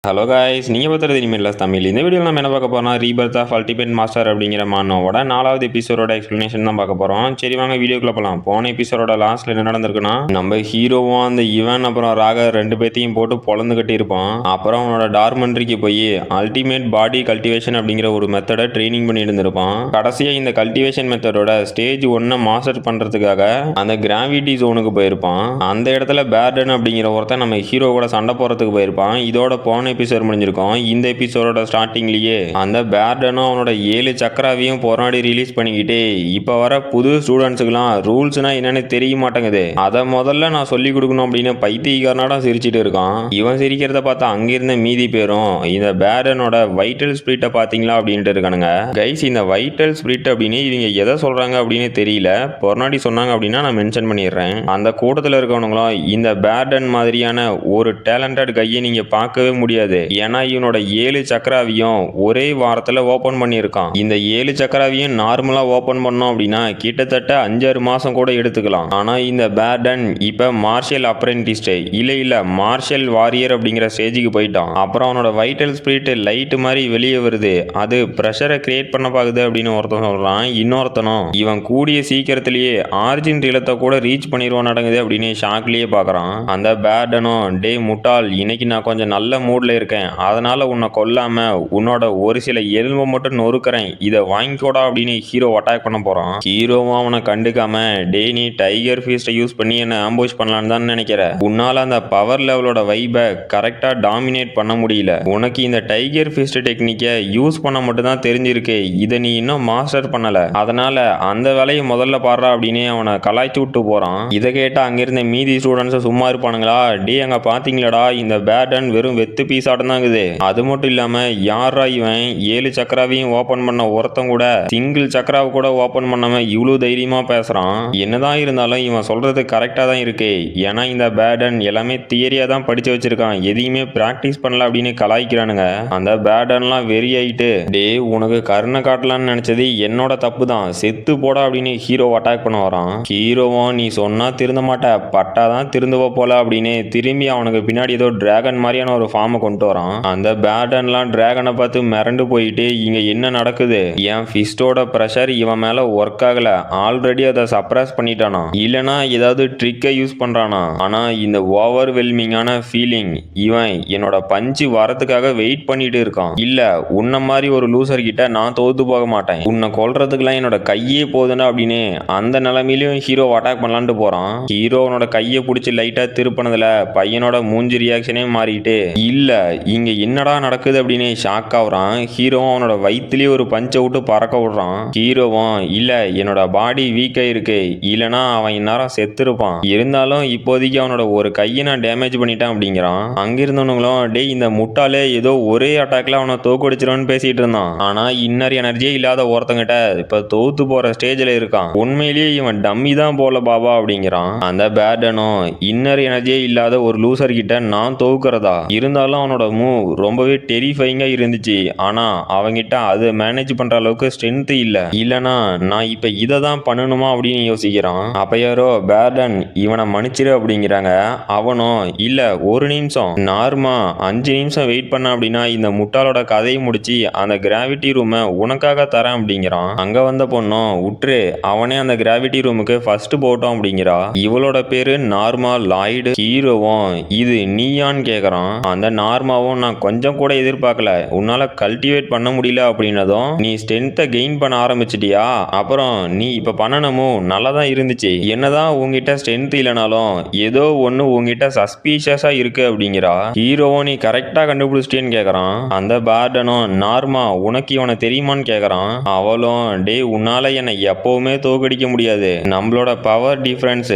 Hello guys, நீங்கள் பார்த்துறது இனிமேல் தமிழ். இந்த வீடியோவில் நம்ம என்ன பார்க்க போகிறோம்னா, ரீபர்த் ஆஃப் அல்டிமேட் மாஸ்டர் அப்படிங்கிற மானோட 4வது எபிசோடோட எக்ஸ்ப்ளனேஷன் தான் பார்க்க போகிறோம். சரி வாங்க வீடியோக்குள்ள போகலாம். போன எபிசோடோட லாஸ்ட்டில் என்ன நடந்திருக்குன்னா, நம்ம ஹீரோவும் அந்த இவன் அப்புறம் ராக 2 பேத்தையும் போட்டு பொழந்து கட்டி இருப்பான். அப்புறம் அவனோட டார்மண்ட்ரிக்கு போய் அல்டிமேட் பாடி கல்டிவேஷன் அப்படிங்கிற ஒரு மெத்தடை ட்ரைனிங் பண்ணி இருந்திருப்பான். கடைசியாக இந்த கல்டிவேஷன் மெத்தடோட ஸ்டேஜ் 1 மாஸ்டர் பண்ணுறதுக்காக அந்த கிராவிட்டி ஜோனுக்கு போயிருப்பான். அந்த இடத்துல பேர்டன் அப்படிங்கிற ஒருத்தன் நம்ம ஹீரோ கூட சண்டை போகிறதுக்கு போயிருப்பான். இதோட போன எபிசோட் முடிஞ்சிருக்கும். இந்த எபிசோடோட ஸ்டார்டிங்லயே அந்த பேர்டனும் அவனோட 7 சக்கராவையும் போராடி ரிலீஸ் பண்ணிக்கிட்டு இப்ப வர புது ஸ்டூடெண்ட்ஸுக்குலாம் ரூல்ஸ்னா என்னன்னு தெரிய மாட்டேங்குது, அதை முதல்ல நான் சொல்லி கொடுக்கணும் அப்படின்னு பைத்தியக்காரனாட சிரிச்சிட்டு இருக்கான். இவன் சிரிக்கிறத பார்த்தா அங்கிருந்த மீதி பேரும் இந்த பேர்டனோட வைட்டல் ஸ்பிரிட்டை பாத்தீங்களா அப்படின்ட்டு இருக்கானுங்க. கைஸ், இந்த வைட்டல் ஸ்பிரிட் அப்படின்னு இவங்க எதை சொல்றாங்க அப்படின்னு தெரியல. பொன்னாடி சொன்னாங்க அப்படின்னா நான் மென்ஷன் பண்ணிடுறேன். அந்த கூட்டத்தில் இருக்கவனுங்களும் இந்த பேர்டன் மாதிரியான ஒரு டேலண்டட் கையை நீங்க பார்க்கவே முடியாது. ஏன்னா இவனோட 7 சக்கராவையும் ஒரே வாரத்தில் ஓப்பன் பண்ணியிருக்கான். இந்த 7 சக்கராவையும் நார்மலாக ஓப்பன் பண்ணோம் அப்படின்னா கிட்டத்தட்ட 5-6 மாதம் கூட எடுத்துக்கலாம். ஆனால் இந்த பேர்டன் இப்போ மார்ஷியல் அப்ரெண்டிஸ்ட் இல்லை மார்ஷியல் வாரியர் அப்படிங்கிற ஸ்டேஜுக்கு போயிட்டான். அப்புறம் அவனோட வைட்டல் ஸ்பிரிட் லைட் மாதிரி வெளியே வருது, அது ப்ரெஷரை கிரியேட் பண்ண பாக்குது அப்படின்னு ஒருத்தன் சொல்கிறான். இன்னொருத்தனும் இவன் கூடிய சீக்கிரத்திலேயே ஆர்ஜின் இடத்தை கூட ரீச் பண்ணிடுவான் நடக்குது அப்படின்னு ஷாக்லேயே பார்க்குறான். அந்த பேர்டனும் டே முட்டாள், இன்னைக்கு நான் கொஞ்சம் நல்ல மூடில் இருக்கேன், அதனால உன்னை கொல்லாம உன்னோட ஒரு சில எலும்பை மட்டும் நொறுக்கிறேன், இதை வாங்கிக்கோடா அப்படின்னு ஹீரோ அட்டாக் பண்ண போறான். ஹீரோவும் அவனை கண்டுக்காம டே நீ டைகர் ஃபீஸ்ட்டை யூஸ் பண்ணி என்ன ஆம்புஷ் பண்ணலான்னு தான் நினைக்கிற, உன்னால அந்த பவர் லெவலோட வைபை கரெக்டா டாமினேட் பண்ண முடியல, உனக்கு இந்த டைகர் ஃபீஸ்ட் டெக்னிக்கை யூஸ் பண்ண மட்டும் தான் தெரிஞ்சிருக்கு, இதை நீ இன்னும் மாஸ்டர் பண்ணல, அதனால அந்த வேலையை முதல்ல பாடுறா அப்படின்னு அவனை கலாய்ச்சி விட்டு போறான். இதை கேட்ட அங்கிருந்த மீதி ஸ்டூடெண்ட்ஸ் சும்மா இருப்பானுங்களா, டே அங்க பாத்தீங்களடா இந்த பேர்டன் வெறும் வெத்து பீஸ் ஆடுனாங்குது, அது மட்டும் இல்லாம யாரா இவன் 7 சக்கராவையும் ஓபன் பண்ண ஒருத்தன் கூட சிங்கிள் சக்கராவை கூட ஓபன் பண்ணாம இவ்வளவு தைரியமா பேசுறான். என்னதான் இருந்தாலும் இவன் சொல்றது கரெக்டா தான் இருக்கு. ஏன்னா இந்த பேர்டன் எல்லாமே தியரியா தான் படிச்சு வச்சிருக்கான், எதையுமே பிராக்டிஸ் பண்ணல அப்படின்னு கலாய்க்கிறானுங்க. அந்த பேர்டன்லாம் வெறி ஆயிட்டு டே உனக்கு கருணை காட்டலான்னு நினைச்சது என்னோட தப்பு தான், செத்து போட அப்படின்னு ஹீரோ அட்டாக் பண்ண வரான். ஹீரோவும் நீ சொன்னா திருந்த மாட்ட, பட்டாதான் திருந்துவ போல அப்படின்னு திரும்பி அவனுக்கு பின்னாடி ஏதோ டிராகன் மாதிரியான ஒரு ஃபார்மை கொண்டு வரான். அந்த பேர்டன்லாம் டிராகனை பார்த்து மிரண்டு போயிட்டு இங்க என்ன நடக்குது, என் ஃபிஸ்டோட ப்ரெஷர் இவன் மேல ஒர்க் ஆகல, ஆல்ரெடி அதை சப்ரஸ் பண்ணிட்டானா இல்லனா ஏதாவது ட்ரிக்கை யூஸ் பண்றானா, ஆனா இந்த ஓவர்வெல்மிங்கான ஃபீலிங் இவன் என்னோட பஞ்சு வரதுக்காக வெயிட் பண்ணிட்டு இருக்கான். இல்ல உன்ன மாதிரி ஒரு லூசர் கிட்ட நான் தோத்து போக மாட்டேன், உன்னை கொல்றதுக்குலாம் என்னோட கையே போதுனா அப்படின்னு அந்த நிலைமையிலும் ஹீரோ அட்டாக் பண்ணலான்ட்டு போறான். ஹீரோனோட கையை பிடிச்சி லைட்டா திருப்பினதுல பையனோட மூஞ்சி ரியாக்ஷனே மாறிட்டு இல்ல இங்க என்னடா நடக்குது அப்படின்னு ஷாக் ஆகுறான். ஹீரோவும் அவனோட வயிற்றுலயே ஒரு பஞ்சை விட்டு பறக்க விடுறான். ஹீரோவும் இல்ல என்னோட பாடி வீக்கா இருக்கு, இல்லனா அவன் இந்நேரம் செத்துருப்பான், இருந்தாலும் இப்போதைக்கு அவனோட ஒரு கையை நான் டேமேஜ் பண்ணிட்டேன் அப்படிங்கிறான். அங்கிருந்தவனுங்களும் டே இந்த முட்டாலே ஏதோ ஒரே அட்டாக்ல அவனை தோக்கடிச்சிருவான்னு பேசிட்டு இருந்தான். ஆனா இன்னர் எனர்ஜியே இல்லாத ஒருத்தங்கிட்ட இப்ப தோத்து போற ஸ்டேஜ்ல இருக்கான், உண்மையிலேயே இவன் டம்மி தான் போல பாபா அப்படிங்கிறான். அந்த பேர்டனும் இன்னர் எனர்ஜியே இல்லாத ஒரு லூசர் கிட்ட நான் தோக்குறதா, இருந்தாலும் அவனோட மூவ் ரொம்பவே டெரிஃபைங்கா இருந்துச்சு, ஆனா அவங்கிட்ட அதை மேனேஜ் பண்ற அளவுக்கு ஸ்ட்ரென்த் இல்லனா நான் இப்ப இதை தான் பண்ணணுமா அப்படின்னு யோசிக்கிறான். அப்ப யாரோ பேர்டன் இவனை மன்னிச்சிரு அப்படிங்கிறாங்க. அவனும் இல்ல ஒரு நிமிஷம் நார்மா 5 நிமிஷம் வெயிட் பண்ண அப்படின்னா இந்த முட்டாளோட கதையை முடிச்சு அந்த கிராவிட்டி ரூமை உனக்காக தரேன் அப்படிங்கிறான். அங்க வந்த பொண்ணும் உற்று அவனே அந்த கிராவிட்டி ரூமுக்கு ஃபர்ஸ்ட் போட்டோம் அப்படிங்கிறா. இவளோட பேரு நார்மா லாய்டு. ஹீரோவும் இது நீயான்னு கேக்குறான். அந்த நார்மாவும் நான் கொஞ்சம் கூட எதிர்பார்க்கல, உன்னால கல்டிவேட் பண்ண முடியல அப்படின்னதும் நீ ஸ்ட்ரென்த்தை கெயின் பண்ண ஆரம்பிச்சிட்டியா, அப்புறம் நீ இப்ப பண்ணனமும் நல்லா தான் இருந்துச்சு, என்னதான் உங்ககிட்ட ஸ்ட்ரென்த் இல்லைனாலும் ஏதோ ஒன்று உங்ககிட்ட சஸ்பீஷியஸா இருக்கு அப்படிங்கிறா. ஹீரோவும் நீ கரெக்டா கண்டுபிடிச்சிட்டேன்னு கேட்கறான். அந்த பேர்டனும் நார்மா உனக்கு இவனை தெரியுமான்னு கேட்கறான். அவளும் டே உன்னால என்னை எப்பவுமே தோக்கடிக்க முடியாது, நம்மளோட பவர் டிஃபரன்ஸ்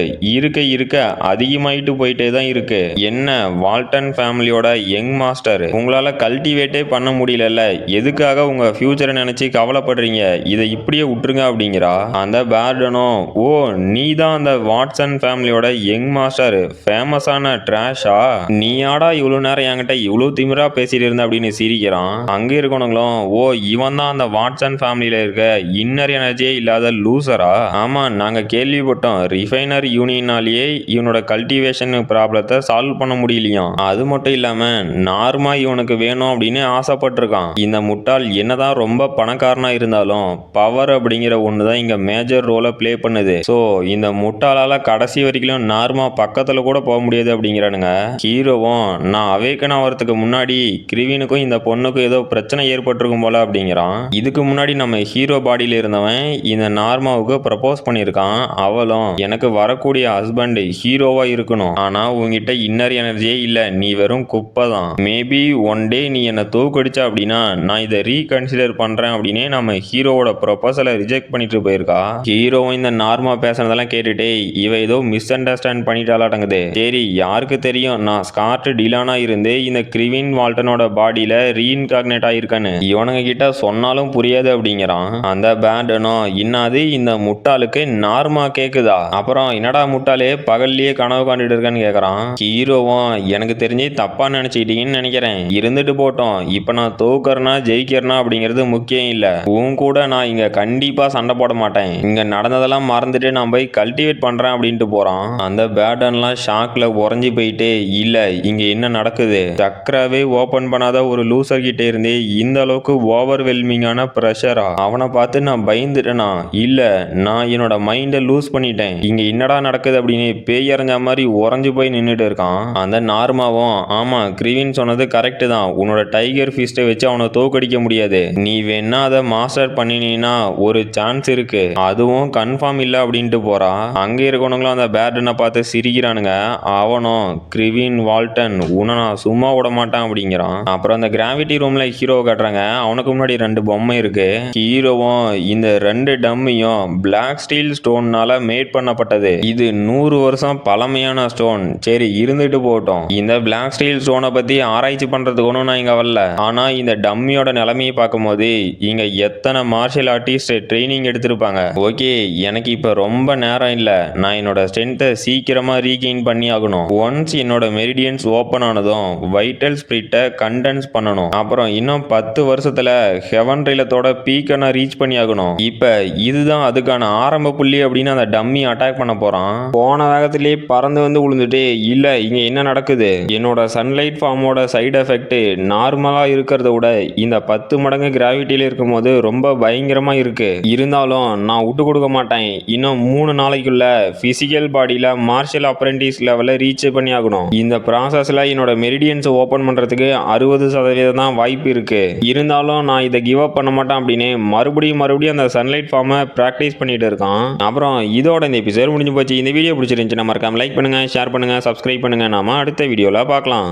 இருக்க அதிகமாயிட்டு போயிட்டே தான் இருக்கு, என்ன வால்டன் ஃபேமிலியோட யங் மாஸ்டர் உங்களால கல்டிவேட்டே பண்ண முடியல, எதுக்காக உங்க ஃபியூச்சரை நினைச்சு கவலைப்படுறீங்க, இதை இப்படியே விட்டுருங்க அப்படிங்கிறா. அந்த பேர்டனும் ஓ நீ தான் அந்த வாட்சன் ஃபேமிலியோட யங் மாஸ்டர், ஃபேமஸான ட்ராஷா, நீயாடா இவ்வளவு நேரம் என்கிட்ட இவ்வளவு திமிரா பேசிட்டு இருந்த அப்படின்னு சிரிக்கிறான். அங்க இருக்கவங்களும் ஓ இவன் தான் அந்த வாட்சன் ஃபேமிலியில இருக்க இன்னர் எனர்ஜியே இல்லாத லூசரா, ஆமா நாங்க கேள்விப்பட்டோம் ரிஃபைனர் யூனியனாலேயே இவனோட கல்டிவேஷன் ப்ராப்ளத்தை சால்வ் பண்ண முடியலையாம், அது மட்டும் இல்லாம நார்மா இவனுக்கு வேணும் அப்படின்னு ஆசைப்பட்டிருக்கான். இந்த முட்டாள் என்னதான் ரொம்ப பணக்காரனா இருந்தாலும் பவர் அப்படிங்கிற ஒண்ணுதான் இங்க மேஜர் ரோலை பிளே பண்ணுது. சோ இந்த முட்டாளால கடைசி வரைக்கும் நார்மா பக்கத்துல கூட போக முடியாது அப்படிங்கிறானுங்க. ஹீரோவும் நான் அவேக்கன் ஆகிறதுக்கு முன்னாடி கிரிவினுக்கும் இந்த பொண்ணுக்கும் ஏதோ பிரச்சனை ஏற்பட்டிருக்கும் போல அப்படிங்கிறான். இதுக்கு முன்னாடி நம்ம ஹீரோ பாடியில இருந்தவன் இந்த நார்மாவுக்கு ப்ரப்போஸ் பண்ணியிருக்கான். அவளும் எனக்கு வரக்கூடிய ஹஸ்பண்ட் ஹீரோவா இருக்கணும், ஆனா உங்ககிட்ட இன்னர் எனர்ஜியே இல்ல, நீ வெறும் குப்பை தான். மேபி ஒன் டே நீ என்ன தோக்கடிச்சா அப்படின்னா நான் இதை ரீகன்சிடர் பண்றேன் அப்படின்னு நம்ம ஹீரோவோட ப்ரொபோசலை ரிஜெக்ட் பண்ணிட்டு போயிருக்கா. ஹீரோவும் இந்த நார்மா பேசுனதெல்லாம் கேட்டுட்டே இவ ஏதோ மிஸ் அண்டர்ஸ்டாண்ட் பண்ணிட்டாலாட்டங்குது. சரி யாருக்கு தெரியும், நான் ஸ்கார்ட் டிலானா இருந்து இந்த கிரிவின் வால்டனோட பாடியில ரீஇன்கார்னேட் ஆயிருக்கேன்னு இவனுங்க கிட்ட சொன்னாலும் புரியாது அப்படிங்கிறான். அந்த பேண்டனும் இன்னாது இந்த முட்டாளுக்கு நார்மா கேக்குதா, அப்புறம் என்னடா முட்டாளே பகல்லையே கனவு காண்டுட்டு இருக்கான்னு கேக்குறான். ஹீரோவும் எனக்கு தெரிஞ்சு தப்பா நினைச்சிட்டீங்கன்னு நினைக்கிறேன், இருந்துட்டு போட்டோம், இப்ப நான் தோக்கறனா ஜெயிக்கிறனா அப்படிங்கிறது முக்கியம் இல்ல, உன் கூட நான் இங்க கண்டிப்பா சண்டை போட மாட்டேன், இங்க நடந்ததெல்லாம் மறந்துட்டு நான் போய் கல்டிவேட் பண்றேன் அப்படின்ட்டு போறான். அந்த பேட்டன்லாம் ஷாக்ல உறைஞ்சி போயிட்டு இல்ல இங்க என்ன நடக்குது, சக்கராவே ஓபன் பண்ணாத ஒரு லூசர் கிட்ட இருந்தே இந்த அளவுக்கு ஓவர்வெல்மிங்கான பிரஷரா, அவனை பார்த்து நான் பயந்துட்டேனா, இல்ல நான் என்னோட மைண்டை லூஸ் பண்ணிட்டேன், இங்க என்னடா நடக்குது அப்படின்னு பேய் அரைஞ்ச மாதிரி உறைஞ்சு போய் நின்றுட்டு இருக்கான். அந்த நார்மாவும் ஆமா கிரிவின் சொன்னது கரெக்ட் தான், உன்னோட டைகர் ஃபிஸ்ட்டை வச்சு அவனை தோக்கடிக்க முடியாது, நீ வேணா அதை மாஸ்டர் பண்ணினா ஒரு சான்ஸ் இருக்கு, அதுவும் கன்ஃபார்ம் இல்ல அப்படின்ட்டு போறா. அங்க இருக்கவனுங்களும் அந்த பேர்டனை பார்த்து சிரிக்கிறானுங்க. அவனும் கிரிவின் வால்டன் உன்னை நான் சும்மா விட மாட்டான் அப்படிங்கிறான். அப்புறம் அந்த கிராவிட்டி ரூம்ல ஹீரோ காட்டுறாங்க. அவனுக்கு முன்னாடி 2 பொம்மை இருக்கு. ஹீரோவும் இந்த 2 டம்மியும் பிளாக் ஸ்டீல் ஸ்டோன்னால மேட் பண்ணப்பட்டது, இது 100 வருஷம் பழமையான ஸ்டோன், சரி இருந்துட்டு போட்டோம், இந்த பிளாக் ஸ்டீல் ஸ்டோனை பத்தி ஆராய்ச்சி பண்றதுக்கு ஒன்றும் நான் இங்க வரல, ஆனா இந்த டம்மியோட நிலைமையை பார்க்கும்போது இங்க எத்தனை மார்ஷியல் ஆர்டிஸ்ட் ட்ரைனிங் எடுத்திருப்பாங்க. ஓகே எனக்கு இப்ப ரொம்ப நேரம் இல்ல, நான் என்னோட ஸ்ட்ரென்த்தை சீக்கிரமா ரீகெயின் பண்ணி ஆகணும். ஒன்ஸ் என்னோட மெரிடியன்ஸ் ஓப்பன் ஆனதும் வைட்டல் ஸ்பிரிட்டை கண்டென்ஸ் பண்ணணும், அப்புறம் இன்னும் 10 வருஷத்துல ஹெவன் ரிலத்தோட பீக்கை நான் ரீச் பண்ணி ஆகணும், இப்ப இதுதான் அதுக்கான ஆரம்ப புள்ளி அப்படின்னு அந்த டம்மி அட்டாக் பண்ண போறான். போன வேகத்திலேயே பறந்து வந்து விழுந்துட்டு இல்ல இங்க என்ன நடக்குது, என்னோட சன்லைட் ஃபார்மோட சைடு எஃபெக்ட் நார்மலா இருக்கிறத விட இந்த 10 மடங்கு கிராவிட்டியில இருக்கும் போது ரொம்ப பயங்கரமா இருக்கு, இருந்தாலும் நான் விட்டு கொடுக்க மாட்டேன், இன்னும் 3 நாளைக்குள்ள பிசிக்கல் பாடியில மார்ஷியல் அப்ரெண்டிஸ் லெவலை ரீச் பண்ணி ஆகணும், இந்த ப்ராசஸ்ல என்னோட மெரிடியன்ஸ் ஓபன் பண்றதுக்கு 60% தான் வாய்ப்பு இருக்கு, இருந்தாலும் நான் இதை கிவ் அப் பண்ண மாட்டேன் அப்படின்னு மறுபடியும் அந்த சன்லைட் ஃபார்மை பிராக்டிஸ் பண்ணிட்டு இருக்கான். அப்புறம் இதோட இந்த எபிசோட் முடிஞ்சு போச்சு. இந்த வீடியோ பிடிச்சிருந்துச்சுன்னா மறக்காம லைக் பண்ணுங்க, ஷேர் பண்ணுங்க, சப்ஸ்கிரைப் பண்ணுங்க. நாம அடுத்த வீடியோல பார்க்கலாம்.